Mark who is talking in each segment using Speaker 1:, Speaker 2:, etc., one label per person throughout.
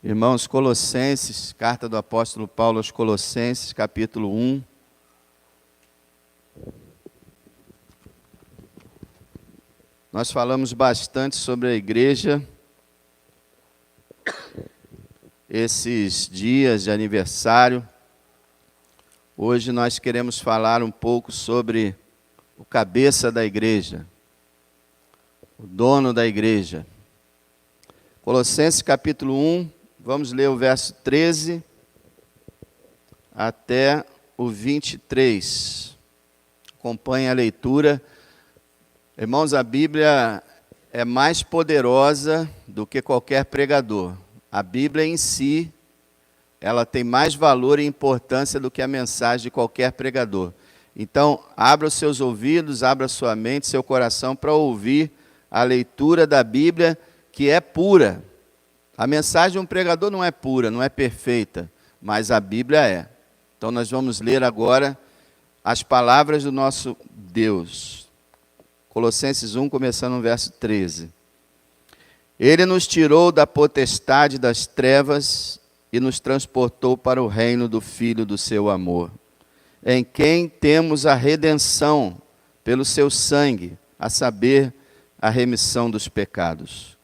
Speaker 1: Irmãos, Colossenses, carta do apóstolo Paulo aos Colossenses, capítulo 1. Nós falamos bastante sobre a igreja, esses dias de aniversário. Hoje nós queremos falar um pouco sobre o cabeça da igreja, o dono da igreja. Colossenses capítulo 1, vamos ler o verso 13 até o 23. Acompanhe a leitura. Irmãos, a Bíblia é mais poderosa do que qualquer pregador. A Bíblia em si, ela tem mais valor e importância do que a mensagem de qualquer pregador. Então, abra os seus ouvidos, abra sua mente, seu coração para ouvir a leitura da Bíblia, que é pura. A mensagem de um pregador não é pura, não é perfeita, mas a Bíblia é. Então, nós vamos ler agora as palavras do nosso Deus. Colossenses 1, começando no verso 13. Ele nos tirou da potestade das trevas e nos transportou para o reino do Filho do seu amor, em quem temos a redenção pelo seu sangue, a saber, a remissão dos pecados,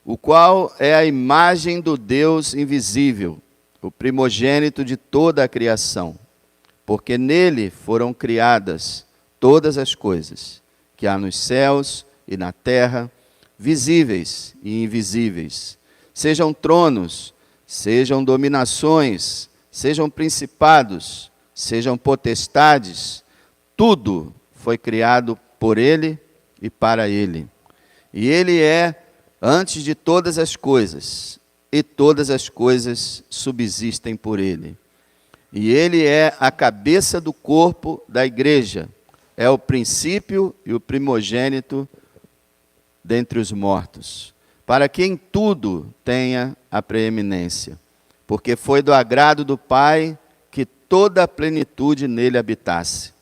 Speaker 1: o qual é a imagem do Deus invisível, o primogênito de toda a criação, porque nele foram criadas todas as coisas, que há nos céus e na terra, visíveis e invisíveis, sejam tronos, sejam dominações, sejam principados, sejam potestades, tudo foi criado por ele e para ele. E ele é antes de todas as coisas, e todas as coisas subsistem por ele. E ele é a cabeça do corpo da igreja, é o princípio e o primogênito dentre os mortos, para que em tudo tenha a preeminência, porque foi do agrado do Pai que toda a plenitude nele habitasse,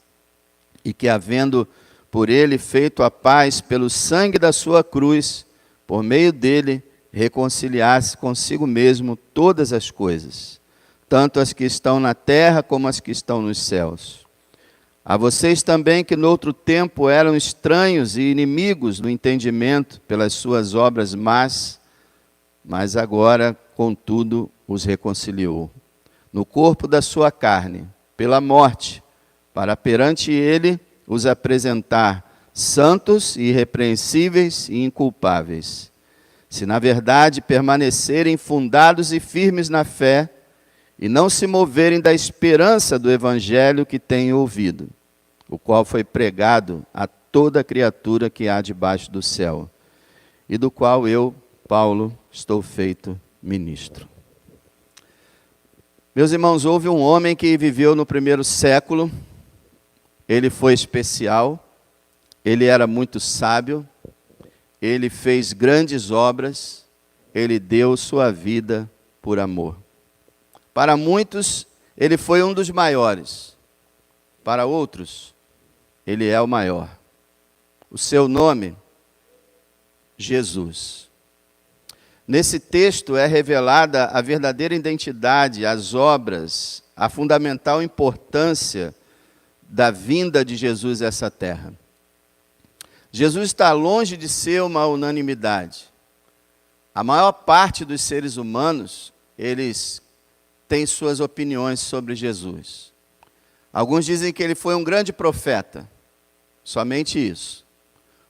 Speaker 1: e que, havendo por ele feito a paz pelo sangue da sua cruz, por meio dele reconciliasse consigo mesmo todas as coisas, tanto as que estão na terra como as que estão nos céus. A vocês também que no outro tempo eram estranhos e inimigos no entendimento pelas suas obras más, mas agora, contudo, os reconciliou no corpo da sua carne, pela morte, para perante ele os apresentar santos, irrepreensíveis e inculpáveis. Se na verdade permanecerem fundados e firmes na fé, e não se moverem da esperança do evangelho que têm ouvido, o qual foi pregado a toda criatura que há debaixo do céu, e do qual eu, Paulo, estou feito ministro. Meus irmãos, houve um homem que viveu no primeiro século, ele foi especial, ele era muito sábio, ele fez grandes obras, ele deu sua vida por amor. Para muitos, ele foi um dos maiores. Para outros, ele é o maior. O seu nome, Jesus. Nesse texto é revelada a verdadeira identidade, as obras, a fundamental importância da vinda de Jesus a essa terra. Jesus está longe de ser uma unanimidade. A maior parte dos seres humanos, eles têm suas opiniões sobre Jesus. Alguns dizem que ele foi um grande profeta, somente isso.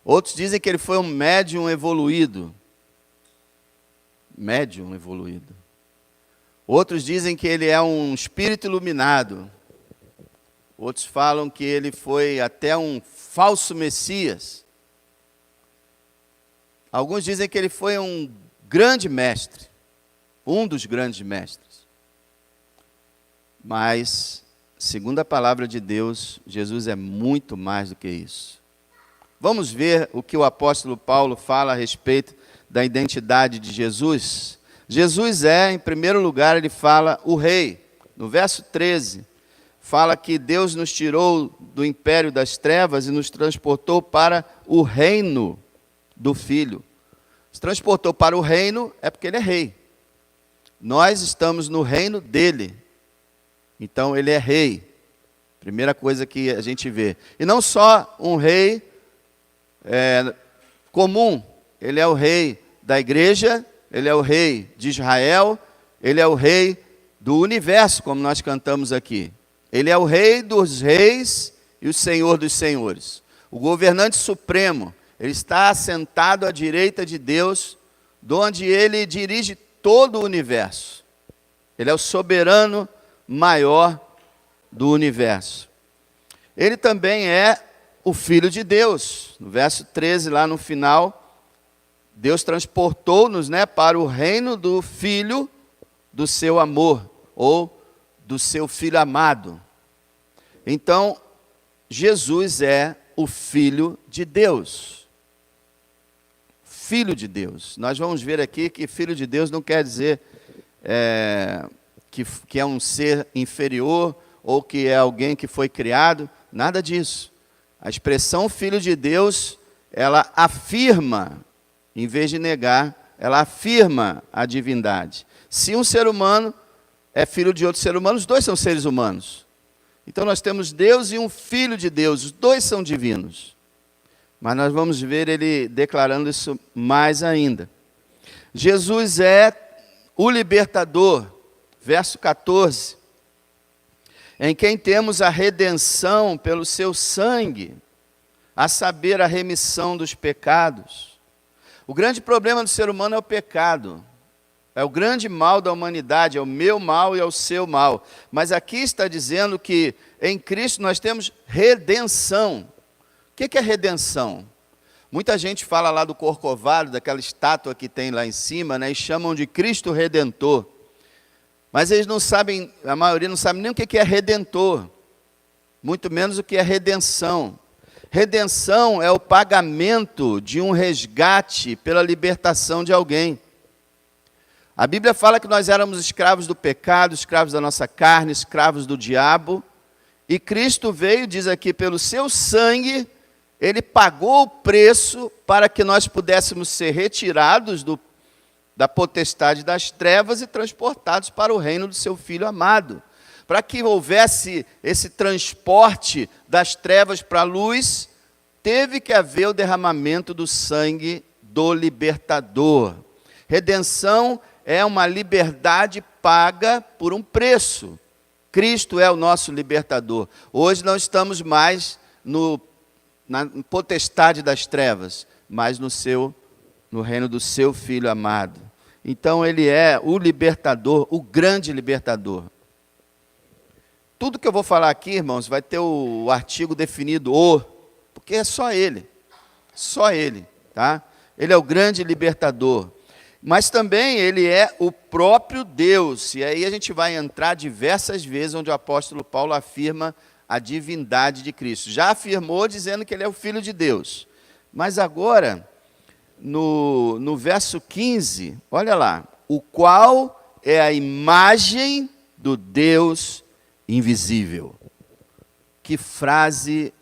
Speaker 1: Outros dizem que ele foi um médium evoluído. Outros dizem que ele é um espírito iluminado. Outros falam que ele foi até um falso Messias. Alguns dizem que ele foi um grande mestre, um dos grandes mestres. Mas, segundo a palavra de Deus, Jesus é muito mais do que isso. Vamos ver o que o apóstolo Paulo fala a respeito da identidade de Jesus. Jesus é, em primeiro lugar, ele fala o rei. No verso 13, fala que Deus nos tirou do império das trevas e nos transportou para o reino do Filho. Se transportou para o reino é porque ele é rei. Nós estamos no reino dele. Então ele é rei. Primeira coisa que a gente vê. E não só um rei comum. Ele é o rei da igreja, ele é o rei de Israel, ele é o rei do universo, como nós cantamos aqui. Ele é o rei dos reis e o senhor dos senhores. O governante supremo. Ele está assentado à direita de Deus, de onde ele dirige todo o universo. Ele é o soberano maior do universo. Ele também é o Filho de Deus. No verso 13, lá no final, Deus transportou-nos, para o reino do Filho do seu amor, ou do seu Filho amado. Então, Jesus é o Filho de Deus. Filho de Deus. Nós vamos ver aqui que Filho de Deus não quer dizer que é um ser inferior ou que é alguém que foi criado, nada disso. A expressão Filho de Deus, ela afirma, em vez de negar, ela afirma a divindade. Se um ser humano é filho de outro ser humano, os dois são seres humanos. Então nós temos Deus e um Filho de Deus, os dois são divinos. Mas nós vamos ver ele declarando isso mais ainda. Jesus é o libertador, verso 14, em quem temos a redenção pelo seu sangue, a saber, a remissão dos pecados. O grande problema do ser humano é o pecado. É o grande mal da humanidade, é o meu mal e é o seu mal. Mas aqui está dizendo que em Cristo nós temos redenção. O que é redenção? Muita gente fala lá do Corcovado, daquela estátua que tem lá em cima, e chamam de Cristo Redentor. Mas eles não sabem, a maioria não sabe nem o que é redentor, muito menos o que é redenção. Redenção é o pagamento de um resgate pela libertação de alguém. A Bíblia fala que nós éramos escravos do pecado, escravos da nossa carne, escravos do diabo. E Cristo veio, diz aqui, pelo seu sangue, ele pagou o preço para que nós pudéssemos ser retirados da potestade das trevas e transportados para o reino do seu Filho amado. Para que houvesse esse transporte das trevas para a luz, teve que haver o derramamento do sangue do libertador. Redenção é uma liberdade paga por um preço. Cristo é o nosso libertador. Hoje não estamos mais na potestade das trevas, mas no reino do seu Filho amado. Então ele é o libertador, o grande libertador. Tudo que eu vou falar aqui, irmãos, vai ter o artigo definido porque é só ele, tá? Ele é o grande libertador. Mas também ele é o próprio Deus. E aí a gente vai entrar diversas vezes onde o apóstolo Paulo afirma a divindade de Cristo. Já afirmou dizendo que ele é o Filho de Deus. Mas agora, no verso 15, olha lá. O qual é a imagem do Deus invisível. Que frase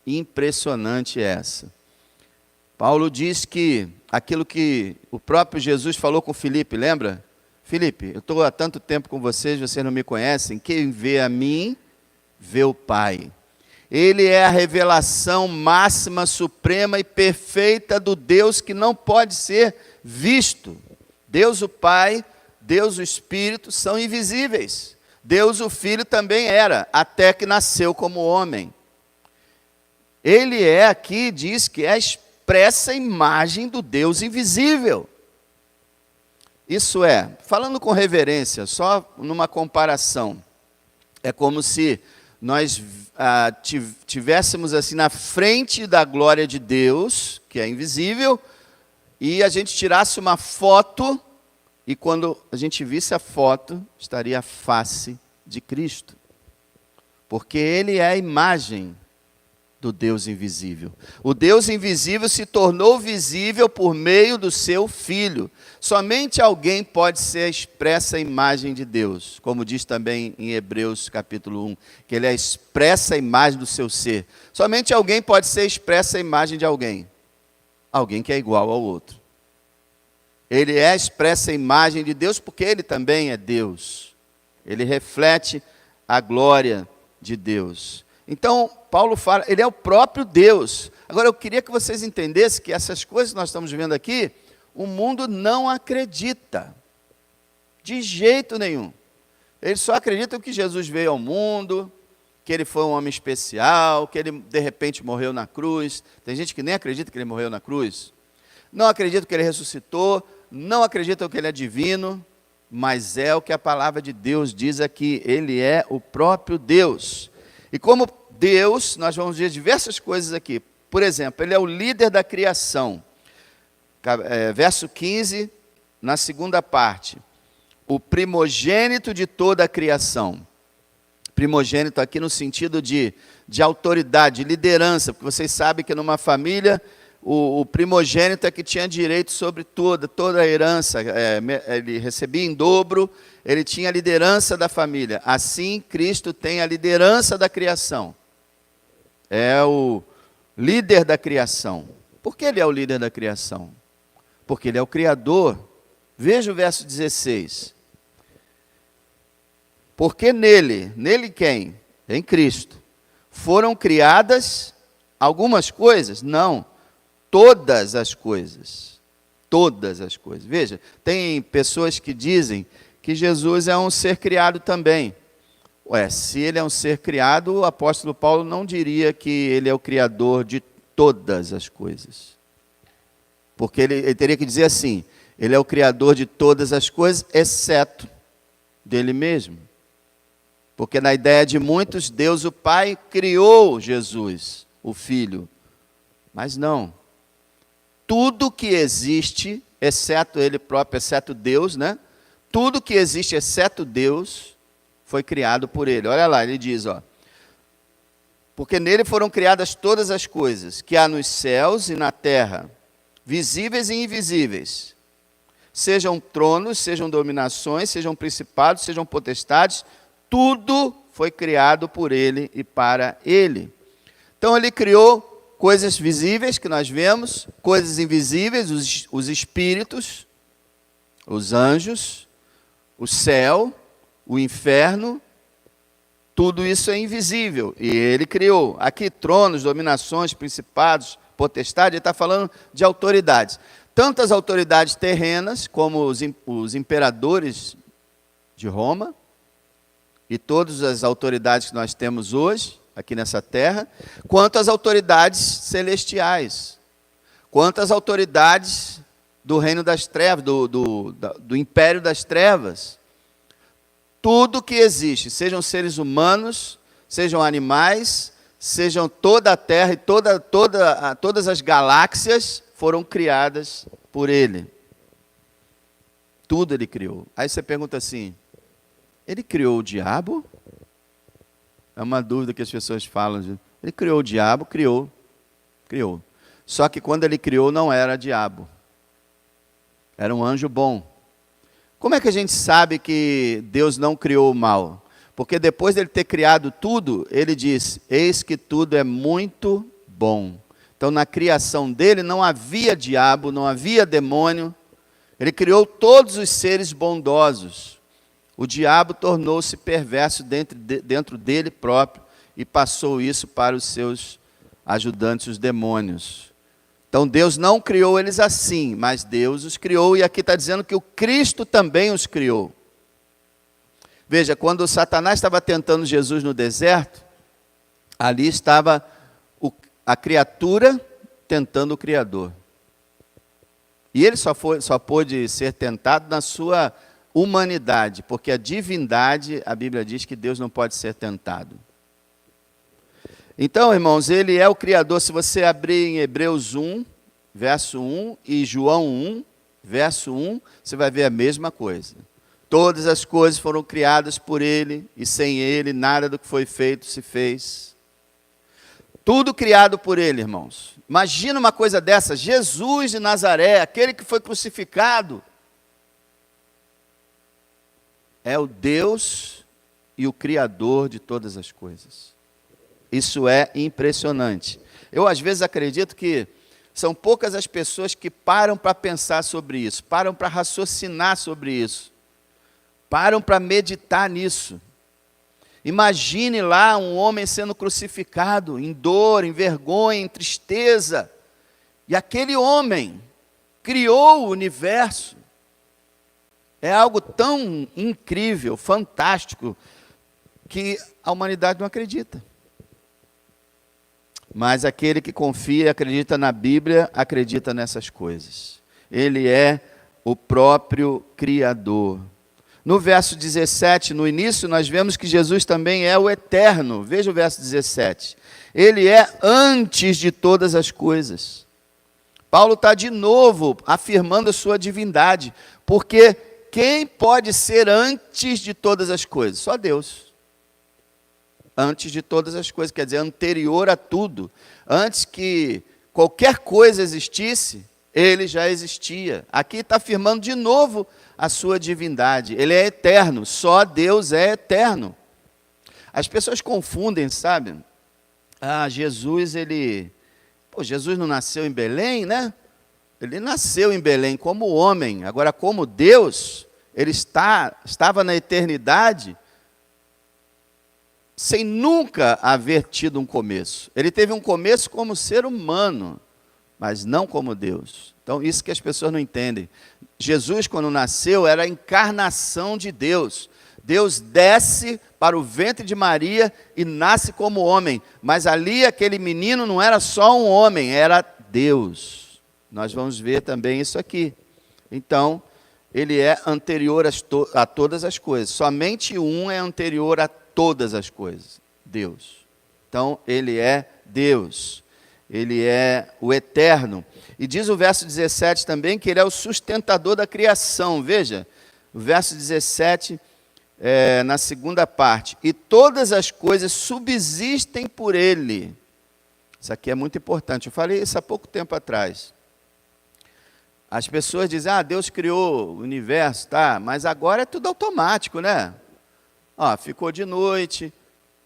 Speaker 1: impressionante é essa. Paulo diz que aquilo que o próprio Jesus falou com Filipe, lembra? Filipe, eu estou há tanto tempo com vocês não me conhecem. Quem vê a mim, vê o Pai. Ele é a revelação máxima, suprema e perfeita do Deus que não pode ser visto. Deus o Pai, Deus o Espírito são invisíveis. Deus o Filho também era, até que nasceu como homem. Ele é aqui, diz que é a expressa imagem do Deus invisível. Isso é, falando com reverência, só numa comparação, é como se nós tivéssemos assim na frente da glória de Deus, que é invisível, e a gente tirasse uma foto, e quando a gente visse a foto, estaria a face de Cristo. Porque ele é a imagem do Deus invisível. O Deus invisível se tornou visível por meio do seu Filho. Somente alguém pode ser a expressa imagem de Deus, como diz também em Hebreus capítulo 1, que ele é a expressa imagem do seu ser. Somente alguém pode ser a expressa imagem de alguém. Alguém que é igual ao outro. Ele é a expressa imagem de Deus, porque ele também é Deus. Ele reflete a glória de Deus. Então, Paulo fala, ele é o próprio Deus. Agora, eu queria que vocês entendessem que essas coisas que nós estamos vendo aqui, o mundo não acredita. De jeito nenhum. Eles só acreditam que Jesus veio ao mundo, que ele foi um homem especial, que ele de repente morreu na cruz. Tem gente que nem acredita que ele morreu na cruz. Não acredita que ele ressuscitou, não acreditam que ele é divino, mas é o que a palavra de Deus diz aqui, ele é o próprio Deus. E como Deus, nós vamos ver diversas coisas aqui. Por exemplo, ele é o líder da criação. Verso 15, na segunda parte. O primogênito de toda a criação. Primogênito aqui no sentido de autoridade, de liderança, porque vocês sabem que numa família, o primogênito é que tinha direito sobre toda a herança, ele recebia em dobro, ele tinha a liderança da família. Assim, Cristo tem a liderança da criação. É o líder da criação. Por que ele é o líder da criação? Porque ele é o Criador. Veja o verso 16. Porque nele quem? Em Cristo. Foram criadas algumas coisas? Não. Todas as coisas. Todas as coisas. Veja, tem pessoas que dizem que Jesus é um ser criado também. Se ele é um ser criado, o apóstolo Paulo não diria que ele é o criador de todas as coisas. Porque ele teria que dizer assim, ele é o criador de todas as coisas, exceto dele mesmo. Porque na ideia de muitos, Deus o Pai criou Jesus, o Filho. Mas não. Tudo que existe, exceto ele próprio, exceto Deus, né? Tudo que existe, exceto Deus, foi criado por ele. Olha lá, ele diz, porque nele foram criadas todas as coisas, que há nos céus e na terra, visíveis e invisíveis. Sejam tronos, sejam dominações, sejam principados, sejam potestades, tudo foi criado por ele e para ele. Então ele criou coisas visíveis que nós vemos, coisas invisíveis, os espíritos, os anjos, o céu, o inferno, tudo isso é invisível e ele criou. Aqui tronos, dominações, principados, potestade, ele está falando de autoridades. Tanto as autoridades terrenas, como os imperadores de Roma, e todas as autoridades que nós temos hoje, aqui nessa terra, quanto as autoridades celestiais, quanto as autoridades do reino das trevas, do império das trevas. Tudo que existe, sejam seres humanos, sejam animais, sejam toda a terra e todas as galáxias foram criadas por ele. Tudo ele criou. Aí você pergunta assim, ele criou o diabo? É uma dúvida que as pessoas falam. Ele criou o diabo? Criou. Só que quando ele criou não era diabo. Era um anjo bom. Como é que a gente sabe que Deus não criou o mal? Porque depois de ele ter criado tudo, ele diz, eis que tudo é muito bom. Então na criação dele não havia diabo, não havia demônio. Ele criou todos os seres bondosos. O diabo tornou-se perverso dentro dele próprio e passou isso para os seus ajudantes, os demônios. Então Deus não criou eles assim, mas Deus os criou, e aqui está dizendo que o Cristo também os criou. Veja, quando Satanás estava tentando Jesus no deserto, ali estava a criatura tentando o Criador. E ele só pôde ser tentado na sua humanidade, porque a divindade, a Bíblia diz que Deus não pode ser tentado. Então, irmãos, ele é o Criador. Se você abrir em Hebreus 1, verso 1, e João 1, verso 1, você vai ver a mesma coisa. Todas as coisas foram criadas por ele, e sem ele nada do que foi feito se fez. Tudo criado por ele, irmãos. Imagina uma coisa dessa, Jesus de Nazaré, aquele que foi crucificado, é o Deus e o Criador de todas as coisas. Isso é impressionante. Eu às vezes acredito que São poucas as pessoas que param para pensar sobre isso, param para raciocinar sobre isso, param para meditar nisso. Imagine lá um homem sendo crucificado, em dor, em vergonha, em tristeza. E aquele homem criou o universo. É algo tão incrível, fantástico, que a humanidade não acredita. Mas aquele que confia e acredita na Bíblia, acredita nessas coisas. Ele é o próprio Criador. No verso 17, no início, nós vemos que Jesus também é o eterno. Veja o verso 17. Ele é antes de todas as coisas. Paulo está de novo afirmando a sua divindade, porque quem pode ser antes de todas as coisas? Só Deus. Antes de todas as coisas, quer dizer, anterior a tudo. Antes que qualquer coisa existisse, ele já existia. Aqui está afirmando de novo a sua divindade. Ele é eterno, só Deus é eterno. As pessoas confundem, sabe? Jesus não nasceu em Belém, né? Ele nasceu em Belém como homem. Agora, como Deus, ele estava na eternidade sem nunca haver tido um começo. Ele teve um começo como ser humano, mas não como Deus. Então, isso que as pessoas não entendem. Jesus, quando nasceu, era a encarnação de Deus. Deus desce para o ventre de Maria e nasce como homem. Mas ali, aquele menino não era só um homem, era Deus. Nós vamos ver também isso aqui. Então, ele é anterior a todas as coisas. Somente um é anterior a todas as coisas, Deus. Então, ele é Deus, ele é o eterno. E diz o verso 17 também que ele é o sustentador da criação. Veja, o verso 17, na segunda parte. E todas as coisas subsistem por ele. Isso aqui é muito importante. Eu falei isso há pouco tempo atrás. As pessoas dizem, Deus criou o universo, tá? Mas agora é tudo automático, né? Ficou de noite,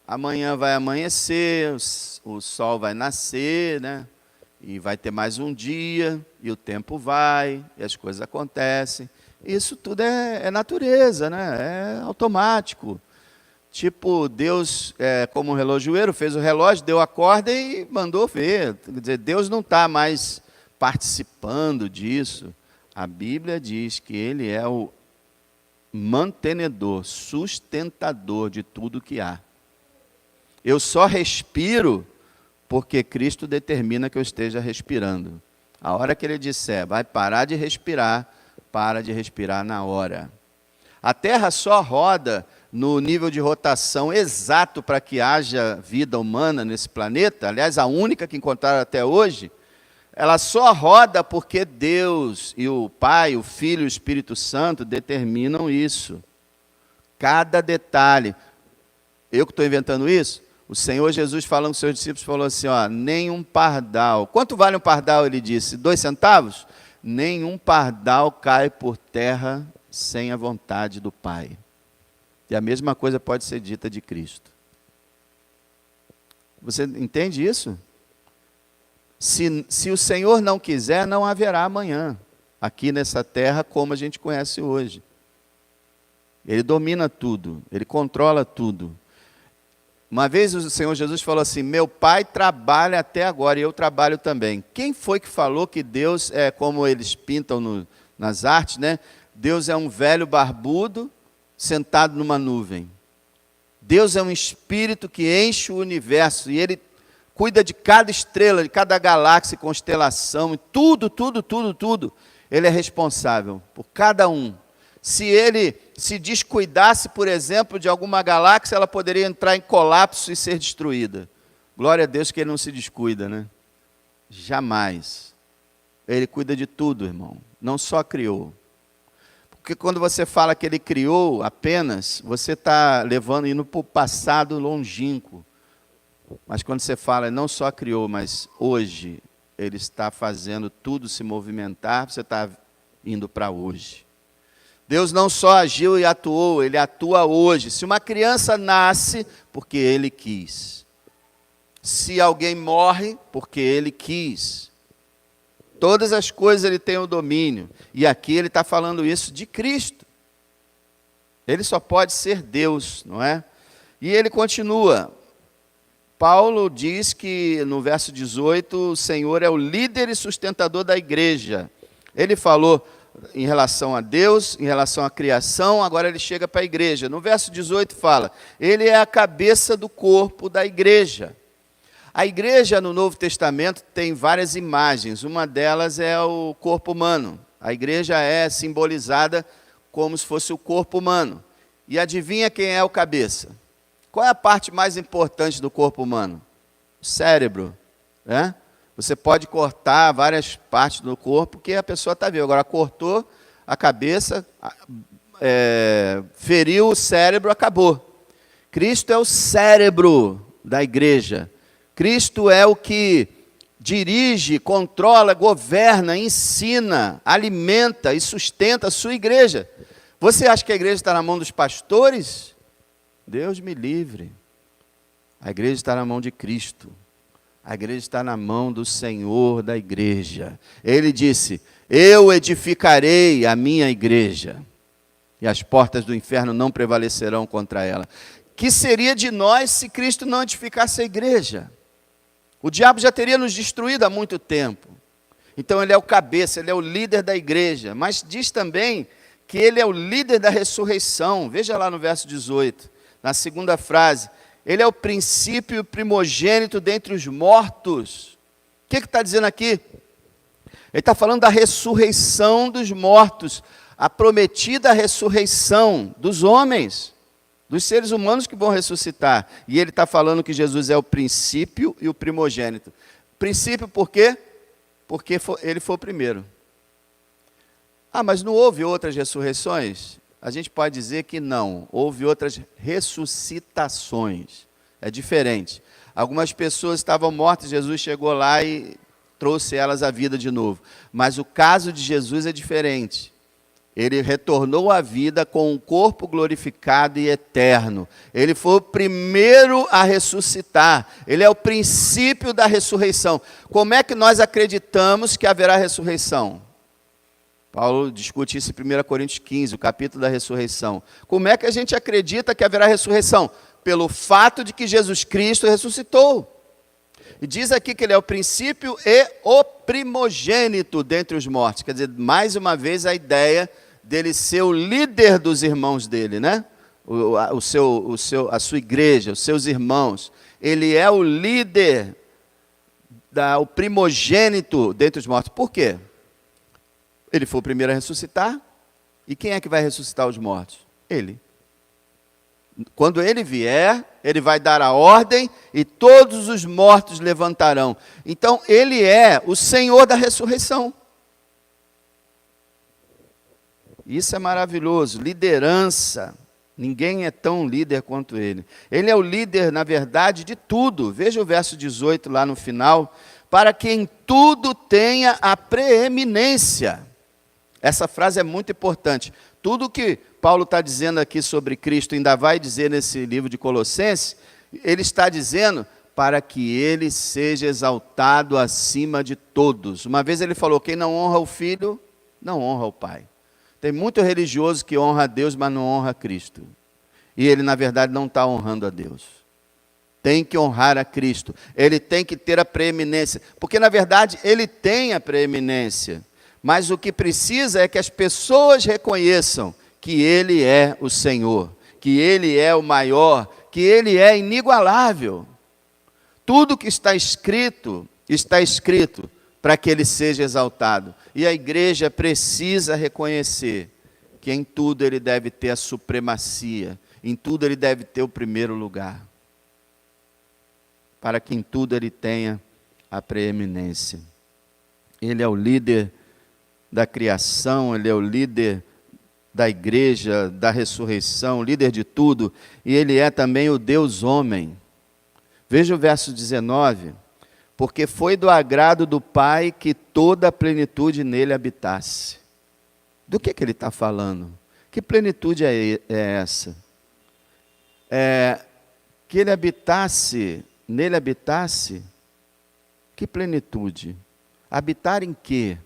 Speaker 1: amanhã vai amanhecer, o sol vai nascer, né? E vai ter mais um dia, e o tempo vai, e as coisas acontecem. Isso tudo é natureza, né? É automático. Tipo, Deus, como um relojoeiro, fez o relógio, deu a corda e mandou ver. Quer dizer, Deus não está mais participando disso. A Bíblia diz que ele é o mantenedor, sustentador de tudo que há. Eu só respiro porque Cristo determina que eu esteja respirando. A hora que ele disser, vai parar de respirar, para de respirar na hora. A Terra só roda no nível de rotação exato para que haja vida humana nesse planeta, aliás, a única que encontraram até hoje. Ela só roda porque Deus e o Pai, o Filho e o Espírito Santo determinam isso. Cada detalhe. Eu que estou inventando isso? O Senhor Jesus falando com os seus discípulos, falou assim, nenhum pardal. Quanto vale um pardal, ele disse? 2 centavos? Nenhum pardal cai por terra sem a vontade do Pai. E a mesma coisa pode ser dita de Cristo. Você entende isso? Se o Senhor não quiser, não haverá amanhã, aqui nessa terra, como a gente conhece hoje. Ele domina tudo, ele controla tudo. Uma vez o Senhor Jesus falou assim, meu Pai trabalha até agora e eu trabalho também. Quem foi que falou que Deus é como eles pintam nas artes, né? Deus é um velho barbudo sentado numa nuvem. Deus é um espírito que enche o universo e ele cuida de cada estrela, de cada galáxia e constelação, e tudo. Ele é responsável por cada um. Se ele se descuidasse, por exemplo, de alguma galáxia, ela poderia entrar em colapso e ser destruída. Glória a Deus que ele não se descuida, né? Jamais. Ele cuida de tudo, irmão. Não só criou. Porque quando você fala que ele criou apenas, você está indo para o passado longínquo. Mas quando você fala, não só criou, mas hoje ele está fazendo tudo se movimentar, você está indo para hoje. Deus não só agiu e atuou, ele atua hoje. Se uma criança nasce, porque ele quis. Se alguém morre, porque ele quis. Todas as coisas ele tem o domínio. E aqui ele está falando isso de Cristo. Ele só pode ser Deus, não é? E ele continua. Paulo diz que no verso 18, o Senhor é o líder e sustentador da igreja. Ele falou em relação a Deus, em relação à criação, agora ele chega para a igreja. No verso 18 fala, ele é a cabeça do corpo da igreja. A igreja no Novo Testamento tem várias imagens, uma delas é o corpo humano. A igreja é simbolizada como se fosse o corpo humano. E adivinha quem é o cabeça? Qual é a parte mais importante do corpo humano? O cérebro, né? Você pode cortar várias partes do corpo que a pessoa está viva. Agora, cortou a cabeça, feriu o cérebro, acabou. Cristo é o cérebro da igreja. Cristo é o que dirige, controla, governa, ensina, alimenta e sustenta a sua igreja. Você acha que a igreja está na mão dos pastores? Deus me livre. A igreja está na mão de Cristo. A igreja está na mão do Senhor da igreja. Ele disse, eu edificarei a minha igreja, e as portas do inferno não prevalecerão contra ela. Que seria de nós se Cristo não edificasse a igreja? O diabo já teria nos destruído há muito tempo. Então ele é o cabeça, ele é o líder da igreja. Mas diz também que ele é o líder da ressurreição. Veja lá no verso 18, na segunda frase. Ele é o princípio primogênito dentre os mortos. O que está dizendo aqui? Ele está falando da ressurreição dos mortos, a prometida ressurreição dos homens, dos seres humanos que vão ressuscitar. E ele está falando que Jesus é o princípio e o primogênito. Princípio por quê? Porque ele foi o primeiro. Ah, mas não houve outras ressurreições? A gente pode dizer que não, houve outras ressuscitações, é diferente. Algumas pessoas estavam mortas, Jesus chegou lá e trouxe elas à vida de novo. Mas o caso de Jesus é diferente. Ele retornou à vida com um corpo glorificado e eterno. Ele foi o primeiro a ressuscitar. Ele é o princípio da ressurreição. Como é que nós acreditamos que haverá ressurreição? Paulo discute isso em 1 Coríntios 15, o capítulo da ressurreição. Como é que a gente acredita que haverá ressurreição? Pelo fato de que Jesus Cristo ressuscitou. E diz aqui que ele é o princípio e o primogênito dentre os mortos. Quer dizer, mais uma vez a ideia dele ser o líder dos irmãos dele, né? A sua igreja, os seus irmãos. Ele é o líder, o primogênito dentre os mortos. Por quê? Ele foi o primeiro a ressuscitar. E quem é que vai ressuscitar os mortos? Ele. Quando ele vier, ele vai dar a ordem e todos os mortos levantarão. Então, ele é o Senhor da ressurreição. Isso é maravilhoso. Liderança. Ninguém é tão líder quanto ele. Ele é o líder, na verdade, de tudo. Veja o verso 18 lá no final. Para que em tudo tenha a preeminência. Essa frase é muito importante. Tudo que Paulo está dizendo aqui sobre Cristo, ainda vai dizer nesse livro de Colossenses, ele está dizendo para que ele seja exaltado acima de todos. Uma vez ele falou, quem não honra o Filho, não honra o Pai. Tem muito religioso que honra a Deus, mas não honra a Cristo. E ele, na verdade, não está honrando a Deus. Tem que honrar a Cristo. Ele tem que ter a preeminência. Porque, na verdade, ele tem a preeminência. Mas o que precisa é que as pessoas reconheçam que ele é o Senhor, que ele é o maior, que ele é inigualável. Tudo que está escrito para que ele seja exaltado. E a igreja precisa reconhecer que em tudo ele deve ter a supremacia, em tudo ele deve ter o primeiro lugar, para que em tudo ele tenha a preeminência. Ele é o líder da criação, ele é o líder da igreja, da ressurreição, líder de tudo, e ele é também o Deus homem. Veja o verso 19, porque foi do agrado do Pai que toda a plenitude nele habitasse. Do que ele está falando? Que plenitude é essa? Que ele habitasse, nele habitasse, que plenitude? Habitar em quê?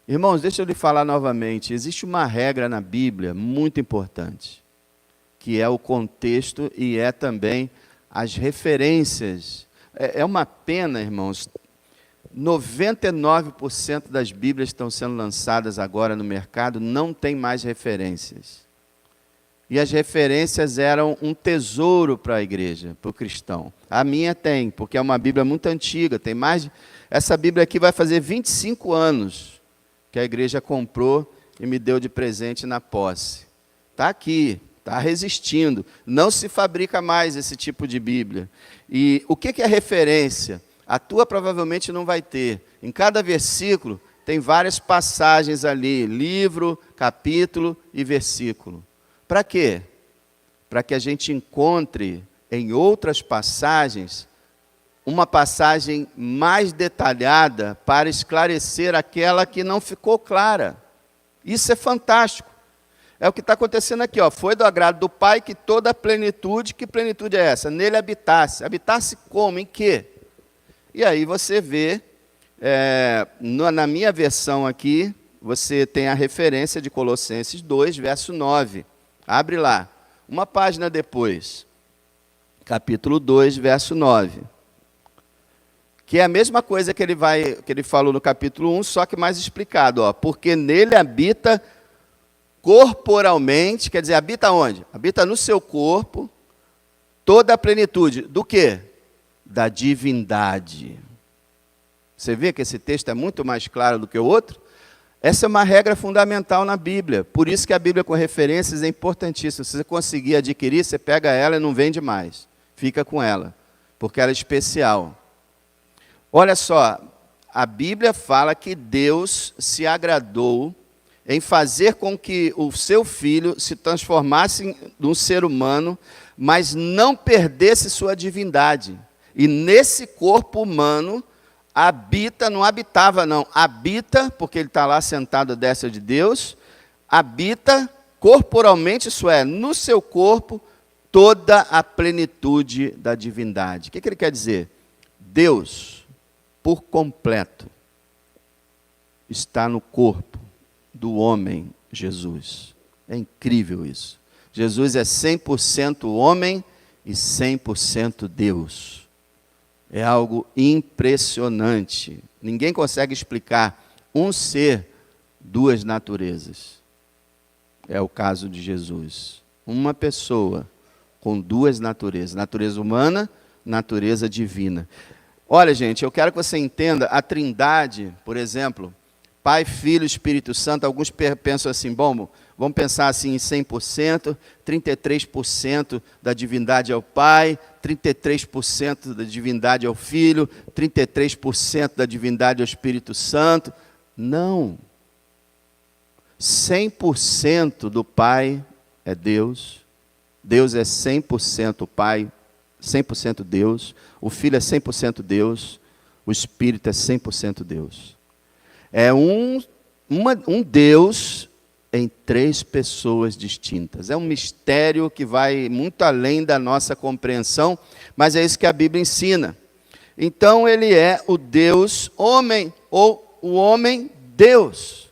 Speaker 1: Irmãos, deixa eu lhe falar novamente. Existe uma regra na Bíblia muito importante, que é o contexto e é também as referências. É uma pena, irmãos, 99% das Bíblias que estão sendo lançadas agora no mercado não tem mais referências. E as referências eram um tesouro para a igreja, para o cristão. A minha tem, porque é uma Bíblia muito antiga, tem mais... Essa Bíblia aqui vai fazer 25 anos que a igreja comprou e me deu de presente na posse. Está aqui, está resistindo. Não se fabrica mais esse tipo de Bíblia. E o que é referência? A tua provavelmente não vai ter. Em cada versículo tem várias passagens ali, livro, capítulo e versículo. Para quê? Para que a gente encontre em outras passagens uma passagem mais detalhada para esclarecer aquela que não ficou clara. Isso é fantástico. É o que está acontecendo aqui, ó. Foi do agrado do Pai que toda a plenitude, que plenitude é essa? Nele habitasse. Habitasse como? Em quê? E aí você vê, na minha versão aqui, você tem a referência de Colossenses 2, verso 9. Abre lá, uma página depois, capítulo 2, verso 9. Que é a mesma coisa que ele falou no capítulo 1, só que mais explicado, ó. Porque nele habita corporalmente, quer dizer, habita onde? Habita no seu corpo, toda a plenitude. Do quê? Da divindade. Você vê que esse texto é muito mais claro do que o outro? Essa é uma regra fundamental na Bíblia. Por isso que a Bíblia com referências é importantíssima. Se você conseguir adquirir, você pega ela e não vende mais. Fica com ela, porque ela é especial. Olha só, a Bíblia fala que Deus se agradou em fazer com que o seu filho se transformasse num ser humano, mas não perdesse sua divindade. E nesse corpo humano habita, não habitava não, habita, porque ele está lá sentado à destra de Deus, habita corporalmente, isso é, no seu corpo, toda a plenitude da divindade. O que ele quer dizer? Deus, por completo, está no corpo do homem Jesus. É incrível isso. Jesus é 100% homem e 100% Deus. É algo impressionante. Ninguém consegue explicar um ser, duas naturezas. É o caso de Jesus. Uma pessoa com duas naturezas. Natureza humana, natureza divina. Olha, gente, eu quero que você entenda a Trindade, por exemplo, Pai, Filho, Espírito Santo. Alguns pensam assim, bom, vamos pensar assim em 100%, 33% da divindade é o Pai, 33% da divindade é o Filho, 33% da divindade é o Espírito Santo. Não. 100% do Pai é Deus. Deus é 100% Pai, 100% Deus. O Filho é 100% Deus. O Espírito é 100% Deus. É um Deus em três pessoas distintas. É um mistério que vai muito além da nossa compreensão, mas é isso que a Bíblia ensina. Então ele é o Deus homem, ou o homem Deus.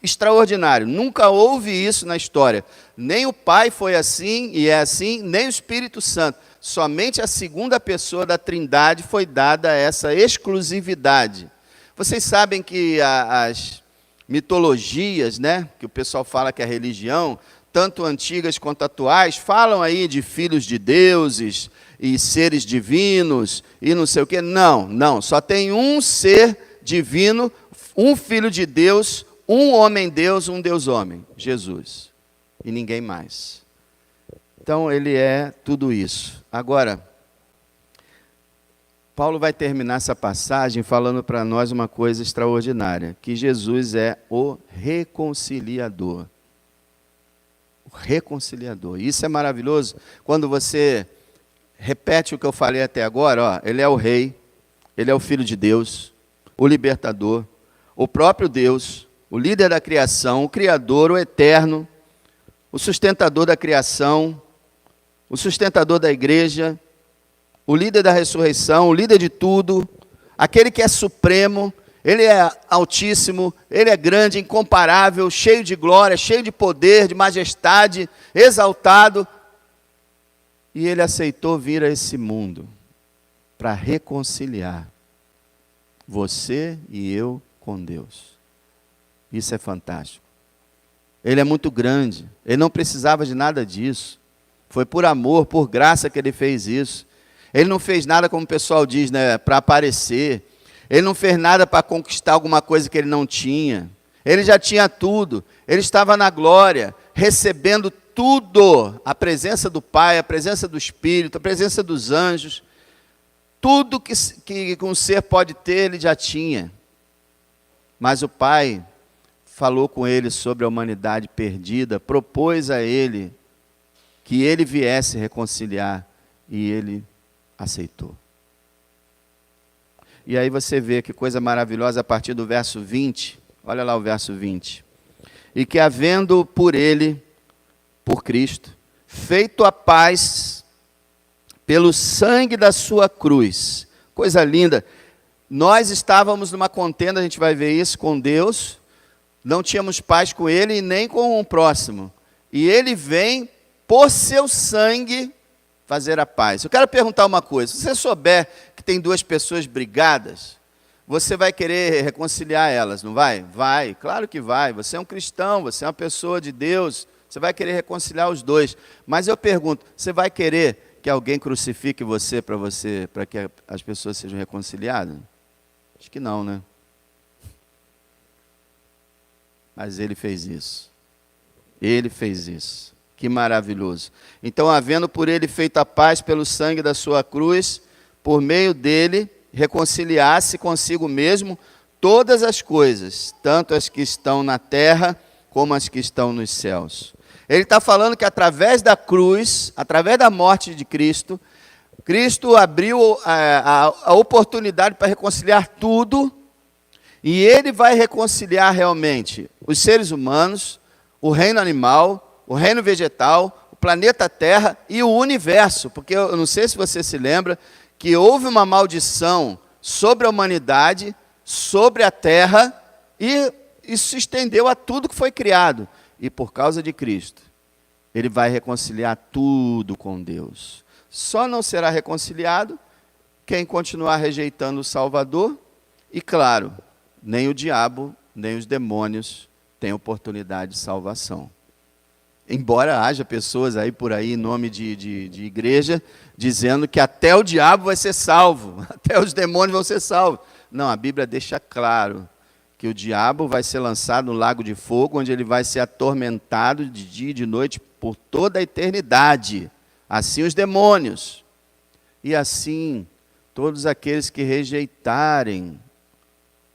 Speaker 1: Extraordinário, nunca houve isso na história. Nem o Pai foi assim e é assim, nem o Espírito Santo. Somente a segunda pessoa da Trindade foi dada essa exclusividade. Vocês sabem que as mitologias, né, que o pessoal fala que é religião, tanto antigas quanto atuais, falam aí de filhos de deuses e seres divinos e não sei o quê. Não, só tem um ser divino, um filho de Deus, um homem-deus, um Deus-homem, Jesus, e ninguém mais. Então, ele é tudo isso. Agora, Paulo vai terminar essa passagem falando para nós uma coisa extraordinária, que Jesus é o reconciliador. O reconciliador. Isso é maravilhoso quando você repete o que eu falei até agora, ó, ele é o rei, ele é o filho de Deus, o libertador, o próprio Deus, o líder da criação, o criador, o eterno, o sustentador da criação, o sustentador da igreja, o líder da ressurreição, o líder de tudo, aquele que é supremo, Ele é altíssimo, Ele é grande, incomparável, cheio de glória, cheio de poder, de majestade, exaltado. E Ele aceitou vir a esse mundo para reconciliar você e eu com Deus. Isso é fantástico. Ele é muito grande, Ele não precisava de nada disso. Foi por amor, por graça que Ele fez isso. Ele não fez nada, como o pessoal diz, né, para aparecer. Ele não fez nada para conquistar alguma coisa que Ele não tinha. Ele já tinha tudo. Ele estava na glória, recebendo tudo. A presença do Pai, a presença do Espírito, a presença dos anjos. Tudo que um ser pode ter, Ele já tinha. Mas o Pai falou com Ele sobre a humanidade perdida, propôs a Ele que Ele viesse reconciliar, e Ele aceitou. E aí você vê que coisa maravilhosa a partir do verso 20. Olha lá o verso 20. E que havendo por Ele, por Cristo, feito a paz pelo sangue da sua cruz. Coisa linda. Nós estávamos numa contenda, a gente vai ver isso, com Deus. Não tínhamos paz com Ele e nem com o próximo. E Ele vem, por seu sangue, fazer a paz. Eu quero perguntar uma coisa. Se você souber que tem duas pessoas brigadas, você vai querer reconciliar elas, não vai? Vai, claro que vai. Você é um cristão, você é uma pessoa de Deus, você vai querer reconciliar os dois. Mas eu pergunto, você vai querer que alguém crucifique você, para que as pessoas sejam reconciliadas? Acho que não, né? Mas Ele fez isso. Ele fez isso. Que maravilhoso. Então, havendo por Ele feito a paz pelo sangue da sua cruz, por meio dele, reconciliasse consigo mesmo todas as coisas, tanto as que estão na terra, como as que estão nos céus. Ele está falando que através da cruz, através da morte de Cristo, Cristo abriu a oportunidade para reconciliar tudo, e Ele vai reconciliar realmente os seres humanos, o reino animal, o reino vegetal, o planeta Terra e o universo. Porque eu não sei se você se lembra que houve uma maldição sobre a humanidade, sobre a Terra, e isso se estendeu a tudo que foi criado. E por causa de Cristo, Ele vai reconciliar tudo com Deus. Só não será reconciliado quem continuar rejeitando o Salvador. E claro, nem o diabo, nem os demônios têm oportunidade de salvação. Embora haja pessoas aí por aí, em nome de igreja, dizendo que até o diabo vai ser salvo, até os demônios vão ser salvos. Não, a Bíblia deixa claro que o diabo vai ser lançado no lago de fogo, onde ele vai ser atormentado de dia e de noite por toda a eternidade. Assim os demônios. E assim, todos aqueles que rejeitarem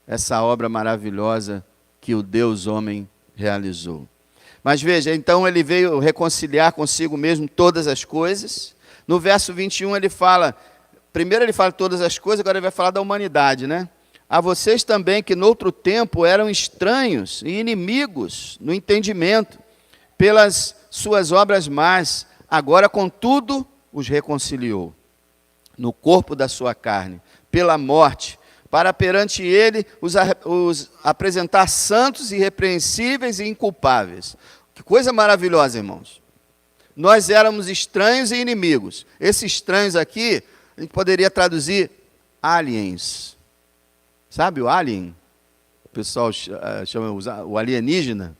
Speaker 1: essa obra maravilhosa que o Deus homem realizou. Mas veja, então Ele veio reconciliar consigo mesmo todas as coisas. No verso 21 ele fala, primeiro ele fala todas as coisas, agora ele vai falar da humanidade, né? A vocês também que noutro tempo eram estranhos e inimigos no entendimento, pelas suas obras más, agora contudo os reconciliou no corpo da sua carne, pela morte, para perante Ele os apresentar santos, irrepreensíveis e inculpáveis. Que coisa maravilhosa, irmãos. Nós éramos estranhos e inimigos. Esses estranhos aqui, a gente poderia traduzir aliens. Sabe o alien? O pessoal chama o alienígena.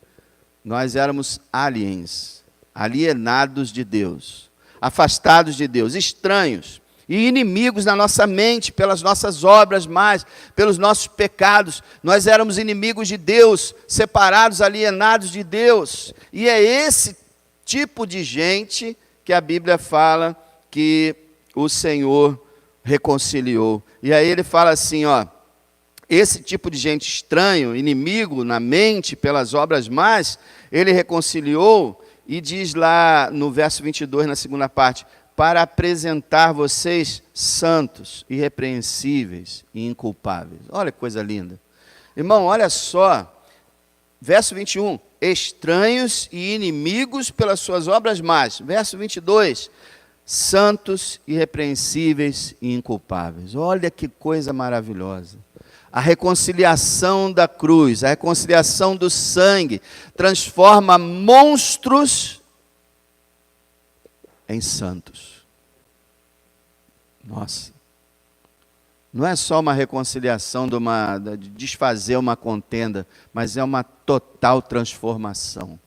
Speaker 1: Nós éramos aliens, alienados de Deus, afastados de Deus, estranhos e inimigos na nossa mente, pelas nossas obras más, pelos nossos pecados. Nós éramos inimigos de Deus, separados, alienados de Deus. E é esse tipo de gente que a Bíblia fala que o Senhor reconciliou. E aí ele fala assim, ó, esse tipo de gente estranho, inimigo na mente, pelas obras más, Ele reconciliou, e diz lá no verso 22, na segunda parte, para apresentar vocês santos, irrepreensíveis e inculpáveis. Olha que coisa linda. Irmão, olha só, verso 21, estranhos e inimigos pelas suas obras más. Verso 22, santos, irrepreensíveis e inculpáveis. Olha que coisa maravilhosa. A reconciliação da cruz, a reconciliação do sangue, transforma monstros em santos. Nossa. Não é só uma reconciliação de desfazer uma contenda, mas é uma total transformação.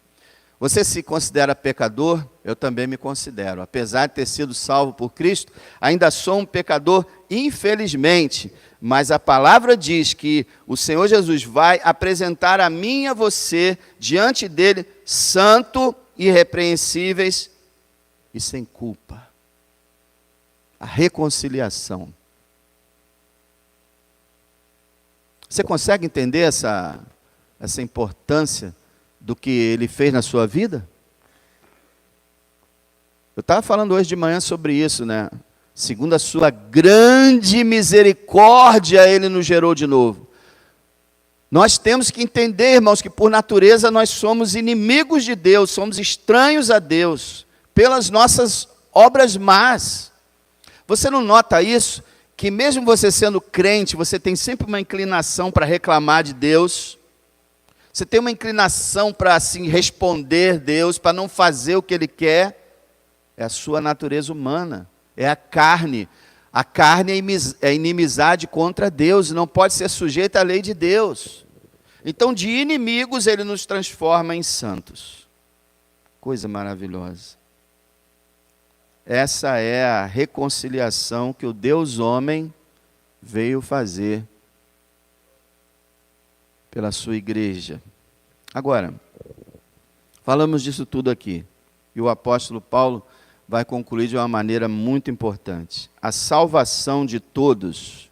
Speaker 1: Você se considera pecador? Eu também me considero. Apesar de ter sido salvo por Cristo, ainda sou um pecador, infelizmente. Mas a palavra diz que o Senhor Jesus vai apresentar a mim e a você, diante dele, santo, irrepreensíveis e sem culpa. A reconciliação. Você consegue entender essa importância do que ele fez na sua vida? Eu estava falando hoje de manhã sobre isso, né? Segundo a sua grande misericórdia, ele nos gerou de novo. Nós temos que entender, irmãos, que por natureza nós somos inimigos de Deus, somos estranhos a Deus, pelas nossas obras más. Você não nota isso? Que mesmo você sendo crente, você tem sempre uma inclinação para reclamar de Deus. Você tem uma inclinação para assim responder Deus, para não fazer o que Ele quer. É a sua natureza humana, é a carne. A carne é inimizade contra Deus, não pode ser sujeita à lei de Deus. Então, de inimigos, Ele nos transforma em santos. Coisa maravilhosa. Essa é a reconciliação que o Deus homem veio fazer pela sua igreja. Agora, falamos disso tudo aqui. E o apóstolo Paulo vai concluir de uma maneira muito importante. A salvação de todos.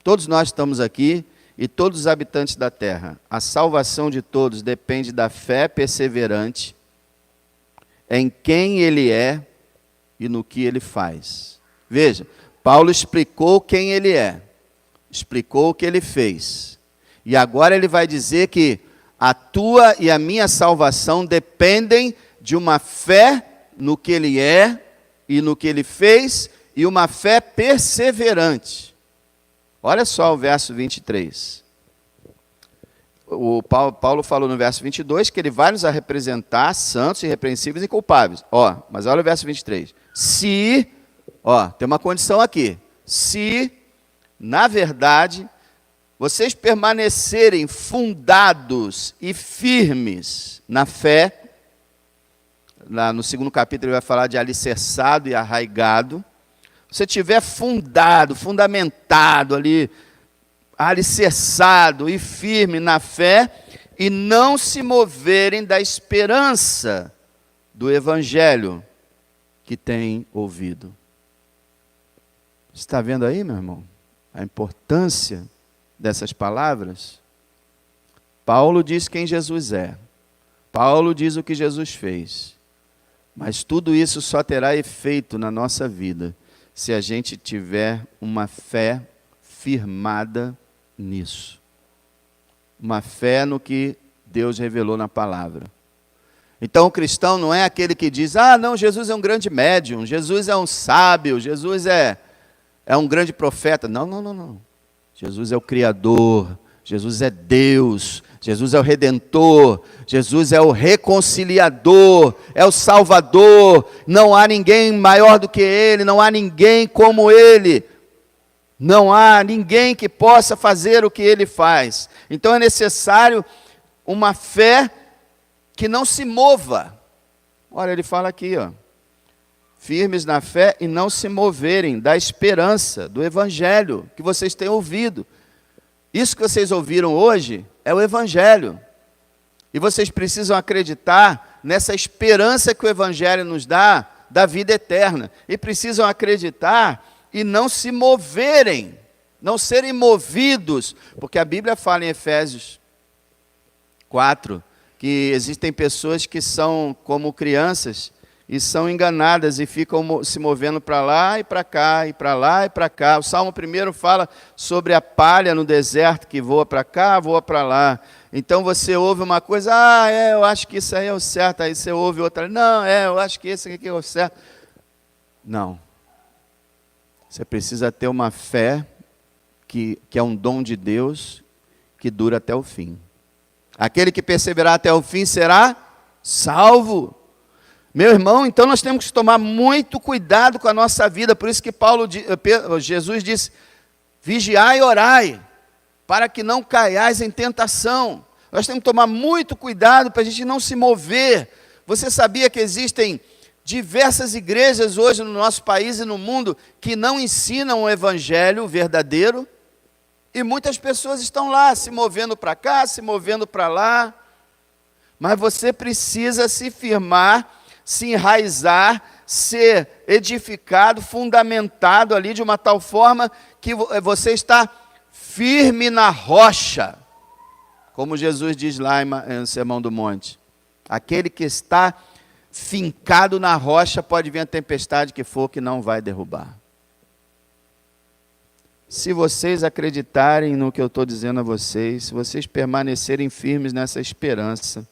Speaker 1: Todos nós estamos aqui e todos os habitantes da terra. A salvação de todos depende da fé perseverante em quem Ele é e no que Ele faz. Veja, Paulo explicou quem Ele é, explicou o que Ele fez. E agora ele vai dizer que a tua e a minha salvação dependem de uma fé no que Ele é e no que Ele fez, e uma fé perseverante. Olha só o verso 23. O Paulo falou no verso 22 que Ele vai nos representar santos, irrepreensíveis e culpáveis. Mas olha o verso 23. Se, tem uma condição aqui. Se, na verdade, vocês permanecerem fundados e firmes na fé, lá no segundo capítulo ele vai falar de alicerçado e arraigado. Você estiver fundado, fundamentado ali, alicerçado e firme na fé, e não se moverem da esperança do evangelho que tem ouvido. Você está vendo aí, meu irmão, a importância dessas palavras? Paulo diz quem Jesus é. Paulo diz o que Jesus fez. Mas tudo isso só terá efeito na nossa vida se a gente tiver uma fé firmada nisso. Uma fé no que Deus revelou na palavra. Então o cristão não é aquele que diz, não, Jesus é um grande médium, Jesus é um sábio, Jesus é um grande profeta. Não. Jesus é o Criador, Jesus é Deus, Jesus é o Redentor, Jesus é o reconciliador, é o Salvador. Não há ninguém maior do que Ele, não há ninguém como Ele. Não há ninguém que possa fazer o que Ele faz. Então é necessário uma fé que não se mova. Olha, ele fala aqui, firmes na fé e não se moverem da esperança, do Evangelho que vocês têm ouvido. Isso que vocês ouviram hoje é o Evangelho. E vocês precisam acreditar nessa esperança que o Evangelho nos dá, da vida eterna. E precisam acreditar e não se moverem, não serem movidos, porque a Bíblia fala em Efésios 4, que existem pessoas que são como crianças e são enganadas e ficam se movendo para lá e para cá, e para lá e para cá. O Salmo 1 fala sobre a palha no deserto que voa para cá, voa para lá. Então você ouve uma coisa, eu acho que isso aí é o certo, aí você ouve outra, não, eu acho que esse aqui é o certo. Não. Você precisa ter uma fé que é um dom de Deus que dura até o fim. Aquele que perseverar até o fim será salvo. Meu irmão, então nós temos que tomar muito cuidado com a nossa vida. Por isso que Jesus disse, vigiai e orai, para que não caiais em tentação. Nós temos que tomar muito cuidado para a gente não se mover. Você sabia que existem diversas igrejas hoje no nosso país e no mundo que não ensinam o evangelho verdadeiro? E muitas pessoas estão lá, se movendo para cá, se movendo para lá. Mas você precisa se firmar, se enraizar, ser edificado, fundamentado ali de uma tal forma que você está firme na rocha. Como Jesus diz lá no Sermão do Monte. Aquele que está fincado na rocha pode vir a tempestade que for, que não vai derrubar. Se vocês acreditarem no que eu estou dizendo a vocês, se vocês permanecerem firmes nessa esperança,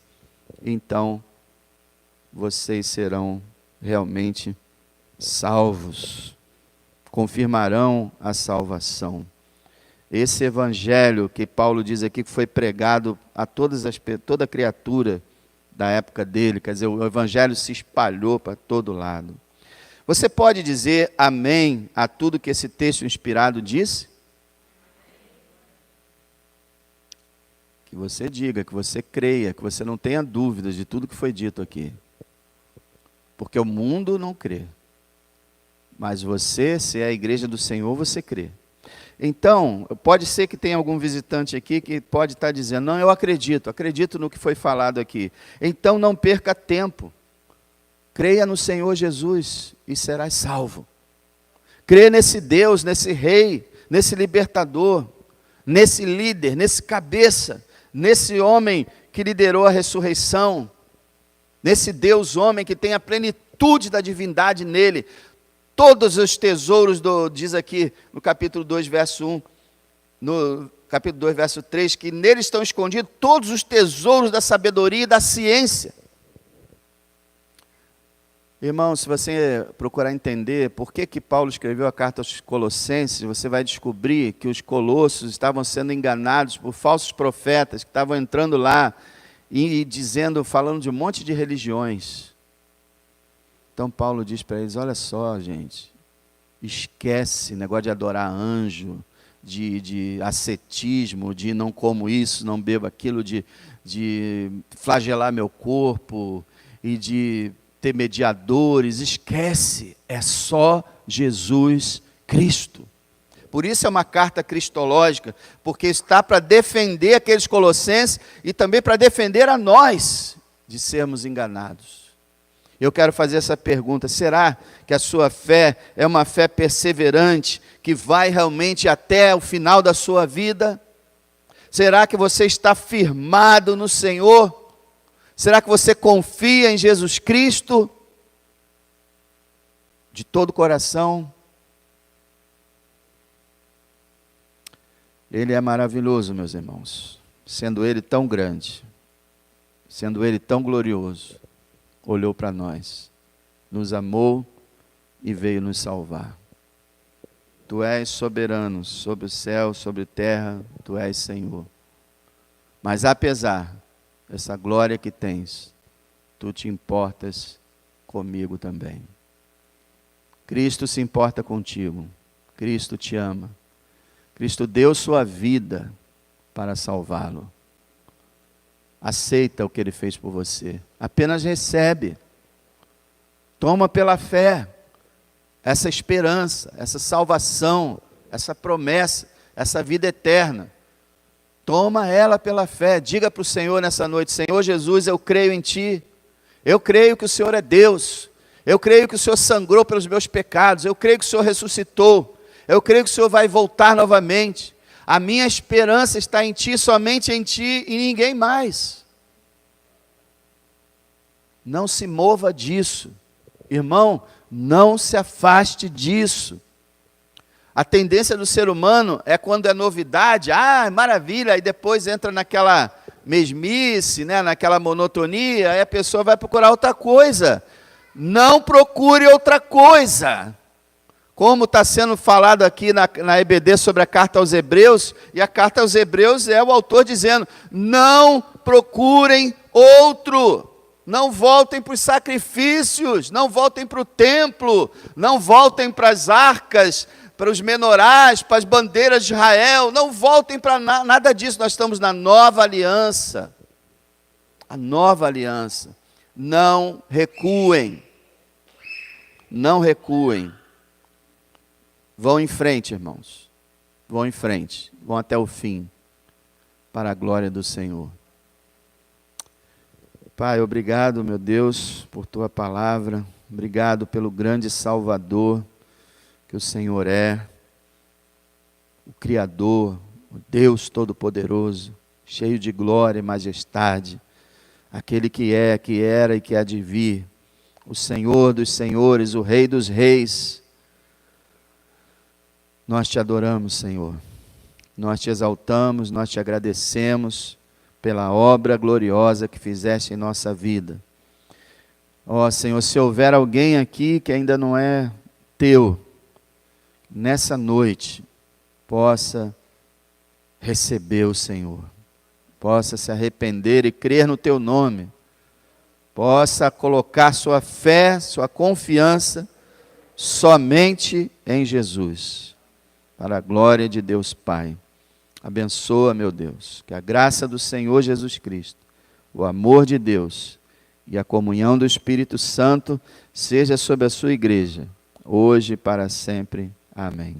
Speaker 1: então vocês serão realmente salvos, confirmarão a salvação. Esse evangelho que Paulo diz aqui, que foi pregado a toda criatura da época dele, quer dizer, o evangelho se espalhou para todo lado. Você pode dizer amém a tudo que esse texto inspirado disse? Que você diga, que você creia, que você não tenha dúvidas de tudo que foi dito aqui. Porque o mundo não crê. Mas você, se é a igreja do Senhor, você crê. Então, pode ser que tenha algum visitante aqui que pode estar dizendo, não, eu acredito no que foi falado aqui. Então não perca tempo. Creia no Senhor Jesus e serás salvo. Creia nesse Deus, nesse Rei, nesse libertador, nesse líder, nesse cabeça, nesse homem que liderou a ressurreição, nesse Deus homem que tem a plenitude da divindade nele. Todos os tesouros, diz aqui no capítulo 2, verso 1, no capítulo 2, verso 3, que nele estão escondidos todos os tesouros da sabedoria e da ciência. Irmão, se você procurar entender por que Paulo escreveu a carta aos Colossenses, você vai descobrir que os colossos estavam sendo enganados por falsos profetas que estavam entrando lá e falando de um monte de religiões. Então Paulo diz para eles, olha só, gente, esquece negócio de adorar anjo, de ascetismo, de não como isso, não bebo aquilo, de flagelar meu corpo e de ter mediadores, esquece, é só Jesus Cristo. Por isso é uma carta cristológica, porque está para defender aqueles colossenses e também para defender a nós de sermos enganados. Eu quero fazer essa pergunta, será que a sua fé é uma fé perseverante, que vai realmente até o final da sua vida? Será que você está firmado no Senhor? Será que você confia em Jesus Cristo? De todo o coração? Ele é maravilhoso, meus irmãos. Sendo Ele tão grande, sendo Ele tão glorioso, olhou para nós, nos amou e veio nos salvar. Tu és soberano sobre o céu, sobre a terra, Tu és Senhor. Mas apesar dessa glória que tens, Tu te importas comigo também. Cristo se importa contigo. Cristo te ama. Cristo deu sua vida para salvá-lo. Aceita o que Ele fez por você. Apenas recebe. Toma pela fé essa esperança, essa salvação, essa promessa, essa vida eterna. Toma ela pela fé. Diga para o Senhor nessa noite, Senhor Jesus, eu creio em Ti. Eu creio que o Senhor é Deus. Eu creio que o Senhor sangrou pelos meus pecados. Eu creio que o Senhor ressuscitou. Eu creio que o Senhor vai voltar novamente. A minha esperança está em Ti, somente em Ti e ninguém mais. Não se mova disso. Irmão, não se afaste disso. A tendência do ser humano é quando é novidade, maravilha, e depois entra naquela mesmice, né, naquela monotonia, aí a pessoa vai procurar outra coisa. Não procure outra coisa. como está sendo falado aqui na EBD sobre a carta aos Hebreus, e a carta aos Hebreus é o autor dizendo: não procurem outro, não voltem para os sacrifícios, não voltem para o templo, não voltem para as arcas, para os menorais, para as bandeiras de Israel, não voltem para nada disso. Nós estamos na nova aliança, a nova aliança. Não recuem, não recuem. Vão em frente, irmãos, vão em frente, vão até o fim, para a glória do Senhor. Pai, obrigado, meu Deus, por Tua palavra, obrigado pelo grande Salvador que o Senhor é, o Criador, o Deus Todo-Poderoso, cheio de glória e majestade, aquele que é, que era e que há de vir, o Senhor dos senhores, o Rei dos reis. Nós te adoramos, Senhor, nós te exaltamos, nós te agradecemos pela obra gloriosa que fizeste em nossa vida. Ó Senhor, se houver alguém aqui que ainda não é teu, nessa noite, possa receber o Senhor, possa se arrepender e crer no teu nome, possa colocar sua fé, sua confiança somente em Jesus, para a glória de Deus Pai. Abençoa, meu Deus, que a graça do Senhor Jesus Cristo, o amor de Deus e a comunhão do Espírito Santo seja sobre a sua igreja, hoje e para sempre. Amém.